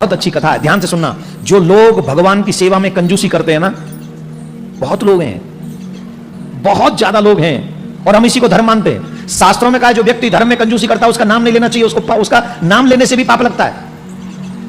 बहुत अच्छी कथा है, ध्यान से सुनना। जो लोग भगवान की सेवा में कंजूसी करते हैं ना, बहुत लोग हैं, बहुत ज्यादा लोग हैं, और हम इसी को धर्म मानते हैं। शास्त्रों में कहा है जो व्यक्ति धर्म में कंजूसी करता है उसका नाम नहीं लेना चाहिए, उसका नाम लेने से भी पाप लगता है।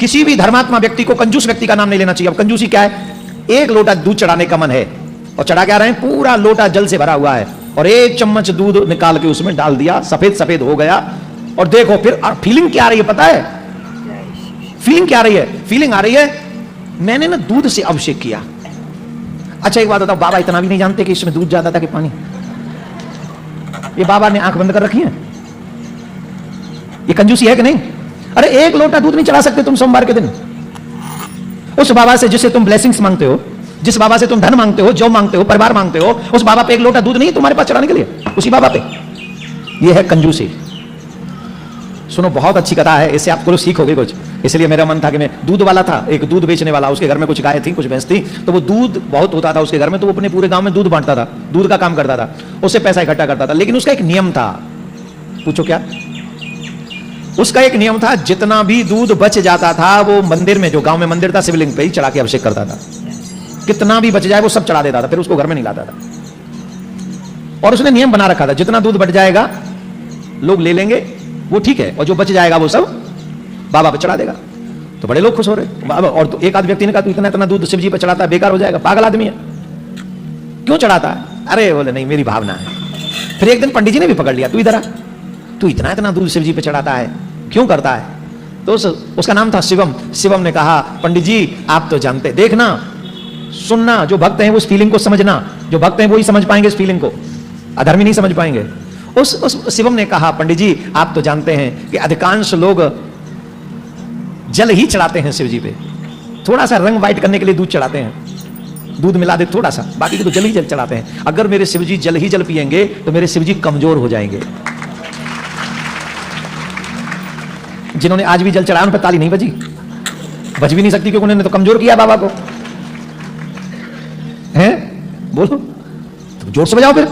किसी भी धर्मात्मा व्यक्ति को कंजूस व्यक्ति का नाम नहीं लेना चाहिए। अब कंजूसी क्या है? एक लोटा दूध चढ़ाने का मन है और चढ़ा क्या रहे हैं, पूरा लोटा जल से भरा हुआ है और एक चम्मच दूध निकाल के उसमें डाल दिया, सफेद सफेद हो गया, और देखो फिर फीलिंग क्या आ रही है पता है? फीलिंग क्या आ रही है? फीलिंग आ रही है मैंने ना दूध से अभिषेक किया। अच्छा एक बात बताओ, बाबा इतना भी नहीं जानते कि इसमें दूध ज्यादा था कि पानी? ये बाबा ने आंख बंद कर रखी है? ये कंजूसी है कि नहीं? अरे एक लोटा दूध नहीं चढ़ा सकते तुम सोमवार के दिन उस बाबा से जिससे तुम ब्लेसिंग्स मांगते हो, जिस बाबा से तुम धन मांगते हो, जॉब मांगते हो, परिवार मांगते हो, उस बाबा पे एक लोटा दूध नहीं तुम्हारे पास चढ़ाने के लिए? उसी बाबा पे। ये है कंजूसी। सुनो, बहुत अच्छी कथा है, इससे आपको सीखोगे कुछ। इसलिए मेरा मन था कि मैं, दूध वाला था, एक दूध बेचने वाला, उसके घर में कुछ गाय थी, कुछ भैंस थी, तो वो दूध बहुत होता था उसके घर में, तो वो अपने पूरे गांव में दूध बांटता था, दूध का काम करता था, उससे पैसा इकट्ठा करता था। लेकिन उसका एक नियम था। पूछो क्या? उसका एक नियम था, जितना भी दूध बच जाता था वो मंदिर में, जो गांव में मंदिर था, शिवलिंग पे ही चढ़ा के अभिषेक करता था। कितना भी बच जाए वो सब चढ़ा देता था, फिर उसको घर में नहीं लाता था। और उसने नियम बना रखा था, जितना दूध बच जाएगा लोग ले लेंगे, वो ठीक है, और जो बच जाएगा वो सब बाबा पे चढ़ा देगा। तो बड़े लोग खुश हो रहे। बाबा, और तो एक आध व्यक्ति ने कहा, तू इतना इतना दूध शिव जी पे चढ़ाता है, बेकार हो जाएगा, पागल आदमी है, क्यों चढ़ाता है? अरे बोले नहीं, मेरी भावना है। फिर एक दिन पंडित जी ने भी पकड़ लिया, तू इधर आ, तू इतना इतना दूध शिव जी पे चढ़ाता है, क्यों करता है? तो उसका नाम था शिवम। शिवम ने कहा, पंडित जी आप तो जानते, देखना सुनना, जो भक्त हैं वो उस फीलिंग को समझना, जो भक्त हैं वो ही समझ पाएंगे इस फीलिंग को, अधर्मी नहीं समझ पाएंगे। उस शिवम ने कहा, पंडित जी आप तो जानते हैं कि अधिकांश लोग जल ही चढ़ाते हैं शिव जी पे, थोड़ा सा रंग वाइट करने के लिए दूध चढ़ाते हैं, दूध मिला दे थोड़ा सा, बाकी तो जल ही जल चढ़ाते हैं। अगर मेरे शिव जी जल ही जल पिएंगे तो मेरे शिव जी कमजोर हो जाएंगे। जिन्होंने आज भी जल चढ़ाया उन पर ताली नहीं बजी, बज भी नहीं सकती, क्योंकि उन्होंने तो कमजोर किया बाबा को। हैं? बोलो तो जोर से बजाओ फिर।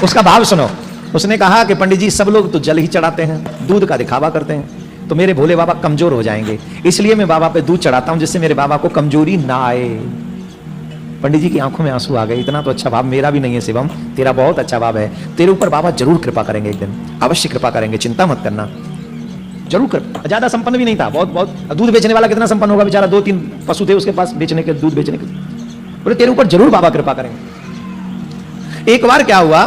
उसका भाव सुनो। उसने कहा कि पंडित जी सब लोग तो जल ही चढ़ाते हैं, दूध का दिखावा करते हैं, तो मेरे भोले बाबा कमजोर हो जाएंगे, इसलिए मैं बाबा पे दूध चढ़ाता हूं जिससे मेरे बाबा को कमजोरी ना आए। पंडित जी की आंखों में आंसू आ गए। इतना तो अच्छा भाव मेरा भी नहीं है शिवम, तेरा बहुत अच्छा भाव है, तेरे ऊपर बाबा जरूर कृपा करेंगे, एक दिन अवश्य कृपा करेंगे, चिंता मत करना, जरूर कृपा। ज्यादा संपन्न भी नहीं था, बहुत दूध बेचने वाला कितना संपन्न होगा बेचारा, 2-3 पशु थे उसके पास बेचने के, दूध बेचने के। बोले तेरे ऊपर जरूर बाबा कृपा करेंगे। एक बार क्या हुआ,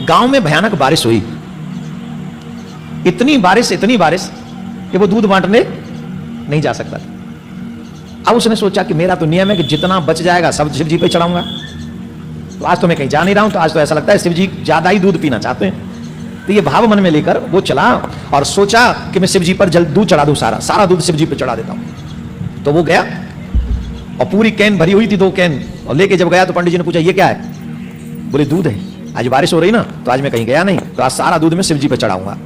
गांव में भयानक बारिश हुई, इतनी बारिश कि वो दूध बांटने नहीं जा सकता। अब उसने सोचा कि मेरा तो नियम है कि जितना बच जाएगा सब शिव जी पे चढ़ाऊंगा, तो आज तो मैं कहीं जा नहीं रहा हूं, तो आज तो ऐसा लगता है शिव जी ज्यादा ही दूध पीना चाहते हैं। तो ये भाव मन में लेकर वो चला और सोचा कि मैं शिव जी पर जल दूध चढ़ा दूं, सारा दूध शिव जी पे चढ़ा देता हूं। तो वो गया और पूरी कैन भरी हुई थी, 2 कैन, और लेके जब गया तो पंडित जी ने पूछा ये क्या है? बोले दूध है, आज बारिश हो रही ना, तो आज मैं कहीं गया नहीं, तो आज सारा दूध मैं शिव जी पे चढ़ाऊंगा।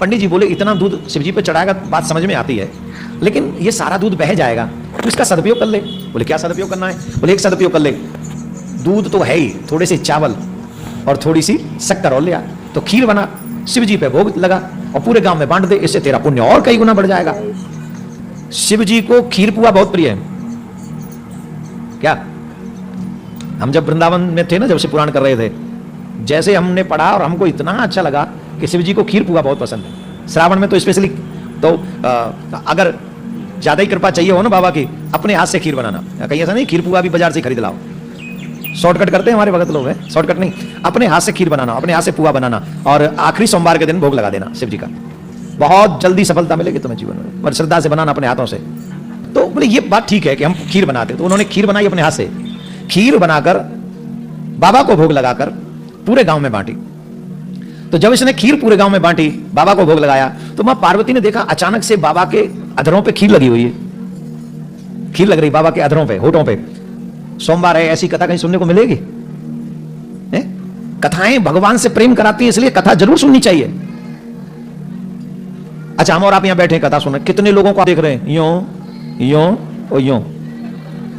पंडित जी बोले इतना दूध शिव जी पे चढ़ाएगा, बात समझ में आती है, लेकिन ये सारा दूध बह जाएगा, तो इसका सदुपयोग कर ले। बोले क्या सदुपयोग करना है? बोले एक सदुपयोग कर ले, दूध तो है ही, थोड़े से चावल और थोड़ी सी शक्कर और लिया, तो खीर बना, शिव जी पे भोग लगा और पूरे गांव में बांट दे, इससे तेरा पुण्य और कई गुना बढ़ जाएगा। शिव जी को खीर पुआ बहुत प्रिय है। क्या हम जब वृंदावन में थे ना, जब से पुराण कर रहे थे, जैसे हमने पढ़ा और हमको इतना अच्छा लगा कि शिव जी को खीर पुआ बहुत पसंद है। श्रावण में तो स्पेशली, तो अगर ज्यादा ही कृपा चाहिए हो ना बाबा की, अपने हाथ से खीर बनाना, कहीं ऐसा नहीं खीर पुआ भी बाजार से खरीद लाओ, शॉर्टकट करते हैं हमारे भगत लोग हैं, शॉर्टकट नहीं, अपने हाथ से खीर बनाना, अपने हाथ से पुआ बनाना, और आखिरी सोमवार के दिन भोग लगा देना शिव जी का, बहुत जल्दी सफलता मिलेगी तुम्हें जीवन में, और श्रद्धा से बनाना अपने हाथों से। तो बोले ये बात ठीक है कि हम खीर बनाते, तो उन्होंने खीर बनाई अपने हाथ से, खीर बनाकर बाबा को भोग लगाकर पूरे गांव में बांटी। तो जब इसने खीर पूरे गांव में बांटी, बाबा को भोग लगाया, तो मां पार्वती ने देखा अचानक से बाबा के अधरों पे खीर लगी हुई है, खीर लग रही बाबा के अधरों पे, होठों पे। सोमवार है, ऐसी कथा कहीं सुनने को मिलेगी? कथाएं भगवान से प्रेम कराती हैं, इसलिए कथा जरूर सुननी चाहिए। अच्छा, हम और आप यहां बैठे कथा सुन रहे, कितने लोगों को आप देख रहे हैं यो और यो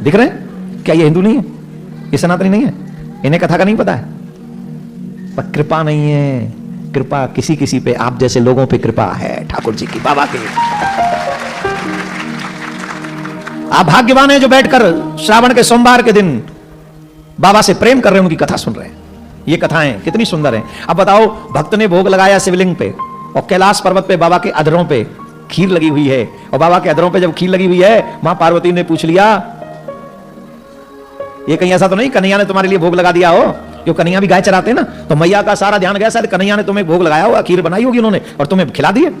दिख रहे हैं? क्या ये हिंदू नहीं है? ये सनातनी नहीं है? इन्हें कथा का नहीं पता है? पर कृपा नहीं है, कृपा किसी किसी पे, आप जैसे लोगों पे कृपा है ठाकुर जी की, बाबा की। आप भाग्यवान हैं जो बैठकर श्रावण के सोमवार के दिन बाबा से प्रेम कर रहे हैं, उनकी कथा सुन रहे हैं। ये कथाएं कितनी सुंदर हैं। अब बताओ, भक्त ने भोग लगाया शिवलिंग पे और कैलाश पर्वत पे बाबा के अधरों पे खीर लगी हुई है, और बाबा के अधरों पे जब खीर लगी हुई है, मां पार्वती ने पूछ लिया, ये कहीं ऐसा तो नहीं कन्हैया ने तुम्हारे लिए भोग लगा दिया हो? क्यों कन्हैया भी गाय चराते हैं ना, तो मैया का सारा ध्यान गया, शायद कन्हैया ने तुम्हें भोग लगाया होगा, खीर बनाई होगी उन्होंने और तुम्हें खिला दिए।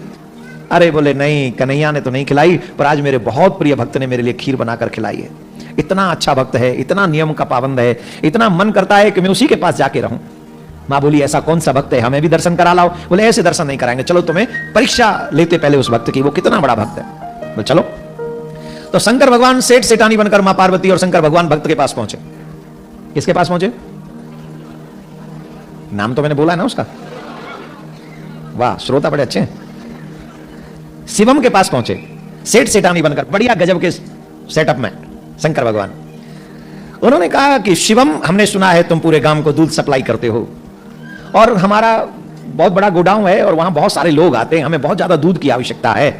अरे बोले नहीं, कन्हैया ने तो नहीं खिलाई, पर आज मेरे बहुत प्रिय भक्त ने मेरे लिए खीर बनाकर खिलाई है। इतना अच्छा भक्त है, इतना नियम का पाबंद है, इतना मन करता है कि मैं उसी के पास जाके रहूं। मां बोली ऐसा कौन सा भक्त है, हमें भी दर्शन करा लाओ। बोले ऐसे दर्शन नहीं कराएंगे, चलो तुम्हें परीक्षा लेते पहले उस भक्त की, वो कितना बड़ा भक्त है। बोले चलो। तो शंकर भगवान सेठ सेठानी बनकर मां पार्वती और शंकर भगवान भक्त के पास पहुंचे। किसके पास पहुंचे? नाम तो मैंने बोला है ना उसका, वाह श्रोता बड़े अच्छे हैं। शिवम के पास पहुंचे, सेठ सेठानी बनकर, बढ़िया गजब के सेटअप में शंकर भगवान। उन्होंने कहा कि शिवम, हमने सुना है तुम पूरे गांव को दूध सप्लाई करते हो, और हमारा बहुत बड़ा गोडाउन है और वहां बहुत सारे लोग आते हैं, हमें बहुत ज्यादा दूध की आवश्यकता है।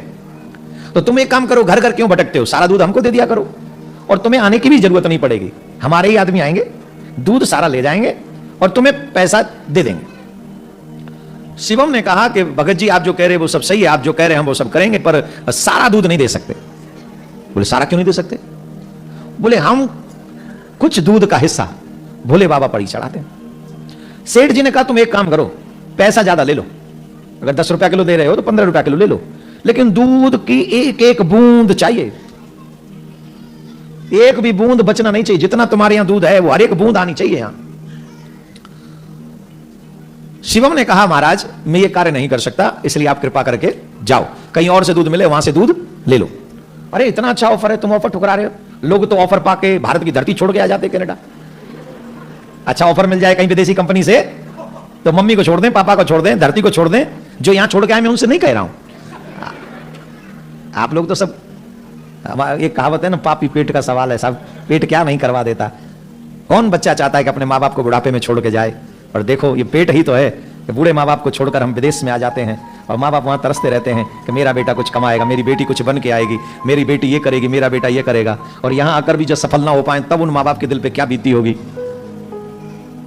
तो तुम एक काम करो, घर घर क्यों भटकते हो, सारा दूध हमको दे दिया करो, और तुम्हें आने की भी जरूरत नहीं पड़ेगी, हमारे ही आदमी आएंगे, दूध सारा ले जाएंगे और तुम्हें पैसा दे देंगे। शिवम ने कहा कि भगत जी आप जो कह रहे हैं वो सब सही है, आप जो कह रहे हैं हम वो सब करेंगे, पर सारा दूध नहीं दे सकते। बोले सारा क्यों नहीं दे सकते? बोले हम कुछ दूध का हिस्सा भोले बाबा पर ही चढ़ाते हैं। सेठ जी ने कहा तुम एक काम करो, पैसा ज्यादा ले लो, अगर 10 रुपया किलो दे रहे हो तो 15 रुपया किलो ले लो, लेकिन दूध की एक एक बूंद चाहिए, एक भी बूंद बचना नहीं चाहिए, जितना तुम्हारे यहां दूध है वो हर एक बूंद आनी चाहिए यहां। शिवम ने कहा महाराज मैं ये कार्य नहीं कर सकता, इसलिए आप कृपा करके जाओ, कहीं और से दूध मिले वहां से दूध ले लो। अरे इतना अच्छा ऑफर है, तुम ऑफर ठुकरा रहे हो, लोग तो ऑफर पाके भारत की धरती छोड़ के आ जाते कनाडा। अच्छा ऑफर मिल जाए कहीं विदेशी कंपनी से तो मम्मी को छोड़ दें, पापा को छोड़ दें, धरती को छोड़ दें, जो यहां छोड़ के आए मैं उनसे नहीं कह रहा हूं। आप लोग तो सब, एक कहावत है ना, पापी पेट का सवाल है साहब, पेट क्या नहीं करवा देता। कौन बच्चा चाहता है कि अपने माँ बाप को बुढ़ापे में छोड़ के जाए, और देखो ये पेट ही तो है कि बूढ़े माँ बाप को छोड़कर हम विदेश में आ जाते हैं और माँ बाप वहां तरसते रहते हैं कि मेरा बेटा कुछ कमाएगा, मेरी बेटी कुछ बन के आएगी, मेरी बेटी ये करेगी, मेरा बेटा ये करेगा, और यहां आकर भी जब सफल ना हो पाए तब उन माँ बाप के दिल पे क्या बीती होगी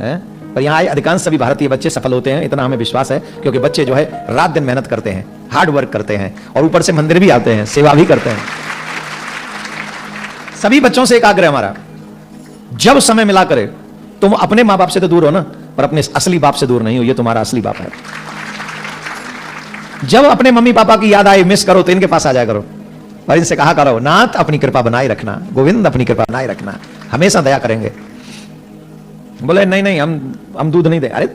है? पर यहाँ अधिकांश सभी भारतीय बच्चे सफल होते हैं, इतना हमें विश्वास है, क्योंकि बच्चे जो है रात दिन मेहनत करते हैं, हार्ड वर्क करते हैं, और ऊपर से मंदिर भी आते हैं, सेवा भी करते हैं। सभी बच्चों से एक आग्रह हमारा, जब समय मिला करे तुम अपने मां बाप से तो दूर हो ना, पर अपने असली बाप से दूर नहीं हो, ये तुम्हारा असली बाप है। जब अपने मम्मी पापा की याद आई, मिस करो, तो इनके पास आ जाया करो और इनसे कहा करो, नाथ अपनी कृपा बनाए रखना, गोविंद अपनी कृपा बनाए रखना, हमेशा दया करेंगे। बोले नहीं नहीं हम दूध नहीं दे। अरे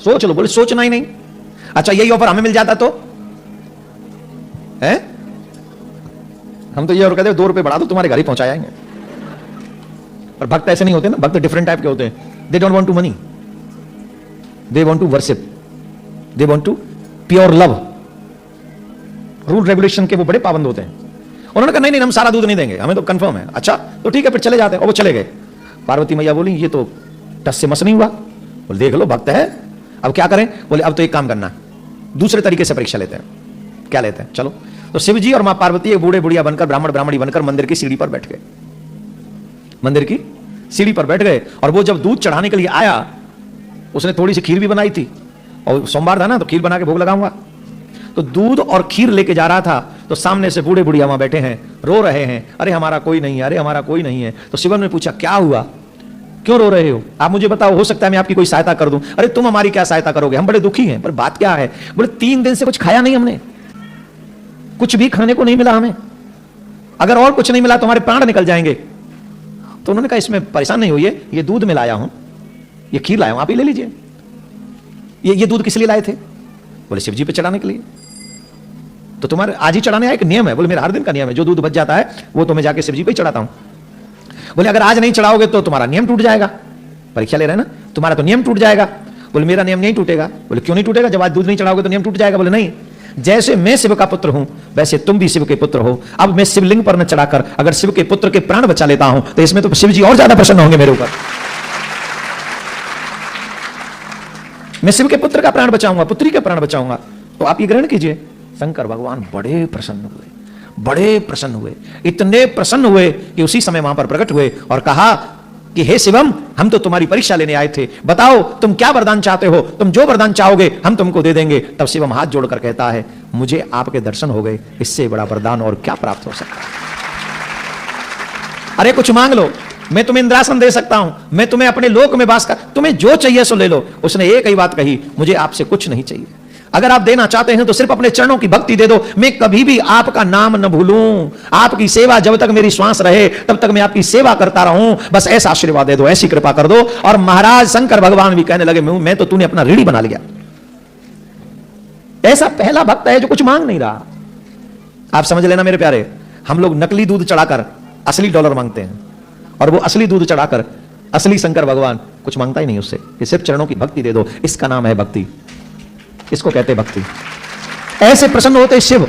सोच लो। बोले सोचना ही नहीं। अच्छा यही ऑफर हमें मिल जाता तो है, हम तो ये और कहते हैं 2 रुपए बढ़ा दो, तुम्हारे घर ही पहुंचा जाएंगे। पर भक्त ऐसे नहीं होते ना, भक्त डिफरेंट टाइप के होते हैं। They don't want to money, they want to worship, they want to pure love. Rule regulation के वो बड़े पाबंद होते हैं। उन्होंने कहा नहीं नहीं हम सारा दूध नहीं देंगे, हमें तो कंफर्म है। अच्छा तो ठीक है फिर चले जाते हैं। और वो चले गए। पार्वती मैया बोली ये तो टस से मस नहीं हुआ। बोले देख लो भक्त है, अब क्या करें। बोले अब तो एक काम करना, दूसरे तरीके से परीक्षा लेते हैं। क्या लेते हैं? चलो। तो शिव जी और मां पार्वती एक बूढ़े बुढ़िया बनकर, ब्राह्मण ब्राह्मणी बनकर मंदिर की सीढ़ी पर बैठ गए। मंदिर की सीढ़ी पर बैठ गए और वो जब दूध चढ़ाने के लिए आया, उसने थोड़ी सी खीर भी बनाई थी और सोमवार था ना तो खीर बना के भोग लगाऊंगा। तो दूध और खीर लेके जा रहा था तो सामने से बूढ़े बुढ़िया वहां बैठे हैं, रो रहे हैं, अरे हमारा कोई नहीं है, अरे हमारा कोई नहीं है। तो शिवन ने पूछा क्या हुआ, क्यों रो रहे हो, आप मुझे बताओ, हो सकता है मैं आपकी कोई सहायता कर दूं। अरे तुम हमारी क्या सहायता करोगे, हम बड़े दुखी हैं। पर बात क्या है? बोले 3 दिन से कुछ खाया नहीं हमने, कुछ भी खाने को नहीं मिला हमें, अगर और कुछ नहीं मिला तो हमारे प्राण निकल जाएंगे। तो उन्होंने कहा इसमें परेशान नहीं होइए, ये दूध में लाया हूं, ये खीर लाया हूं, आप ही ले लीजिए। ये दूध किस लिए लाए थे? बोले शिव जी पे चढ़ाने के लिए। तो तुम्हारे आज ही चढ़ाने आया, एक नियम है। बोले मेरा हर दिन का नियम है, जो दूध बच जाता है वो तो मैं जाके शिव जी पे चढ़ाता हूं। बोले अगर आज नहीं चढ़ाओगे तो तुम्हारा नियम टूट जाएगा, परीक्षा ले रहे हैं ना, तुम्हारा तो नियम टूट जाएगा। बोले मेरा नियम नहीं टूटेगा। बोले क्यों नहीं टूटेगा, जब आज दूध नहीं चढ़ाओगे तो नियम टूट जाएगा। बोले नहीं, जैसे मैं शिव का पुत्र हूं वैसे तुम भी शिव के पुत्र हो। अब मैं शिवलिंग पर न चढ़ाकर अगर शिव के पुत्र के प्राण बचा लेता हूं तो इसमें तो शिव जी और ज्यादा प्रसन्न होंगे मेरे ऊपर। मैं शिव के पुत्र का प्राण बचाऊंगा, पुत्री का प्राण बचाऊंगा। तो आप ये ग्रहण कीजिए, शंकर भगवान बड़े प्रसन्न हुए, बड़े प्रसन्न हुए, इतने प्रसन्न हुए कि उसी समय वहां पर प्रकट हुए और कहा कि हे शिवम, हम तो तुम्हारी परीक्षा लेने आए थे, बताओ तुम क्या वरदान चाहते हो, तुम जो वरदान चाहोगे हम तुमको दे देंगे। तब शिवम हाथ जोड़कर कहता है, मुझे आपके दर्शन हो गए, इससे बड़ा वरदान और क्या प्राप्त हो सकता है। अरे कुछ मांग लो, मैं तुम्हें इंद्रासन दे सकता हूं, मैं तुम्हें अपने लोक में वास कर, तुम्हें जो चाहिए सो ले लो। उसने एक ही बात कही, मुझे आपसे कुछ नहीं चाहिए, अगर आप देना चाहते हैं तो सिर्फ अपने चरणों की भक्ति दे दो, मैं कभी भी आपका नाम न भूलूं, आपकी सेवा जब तक मेरी श्वास रहे तब तक मैं आपकी सेवा करता रहूं, बस ऐसा आशीर्वाद दे दो, ऐसी कृपा कर दो। और महाराज शंकर भगवान भी कहने लगे, मैं तो तूने अपना ऋणी बना लिया। ऐसा पहला भक्त है जो कुछ मांग नहीं रहा। आप समझ लेना मेरे प्यारे, हम लोग नकली दूध चढ़ाकर असली डॉलर मांगते हैं, और वो असली दूध चढ़ाकर असली शंकर भगवान कुछ मांगता ही नहीं उससे, कि सिर्फ चरणों की भक्ति दे दो। इसका नाम है भक्ति, इसको कहते भक्ति। ऐसे प्रसन्न होते शिव,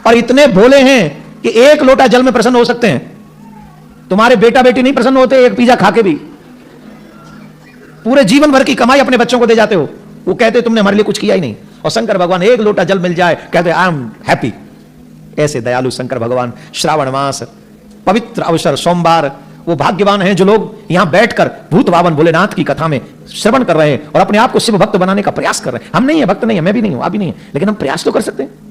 और इतने भोले हैं कि एक लोटा जल में प्रसन्न हो सकते हैं। तुम्हारे बेटा बेटी नहीं प्रसन्न होते एक पिज्जा खा के भी, पूरे जीवन भर की कमाई अपने बच्चों को दे जाते हो, वो कहते तुमने हमारे लिए कुछ किया ही नहीं। और शंकर भगवान एक लोटा जल मिल जाए कहते आई एम हैप्पी। ऐसे दयालु शंकर भगवान। श्रावण मास, पवित्र अवसर, सोमवार, वो भाग्यवान हैं जो लोग यहां बैठकर भूत बावन भोलेनाथ की कथा में श्रवण कर रहे हैं और अपने आप को शिव भक्त बनाने का प्रयास कर रहे हैं। हम नहीं है, भक्त नहीं है, मैं भी नहीं हूं, आप भी नहीं है, लेकिन हम प्रयास तो कर सकते हैं।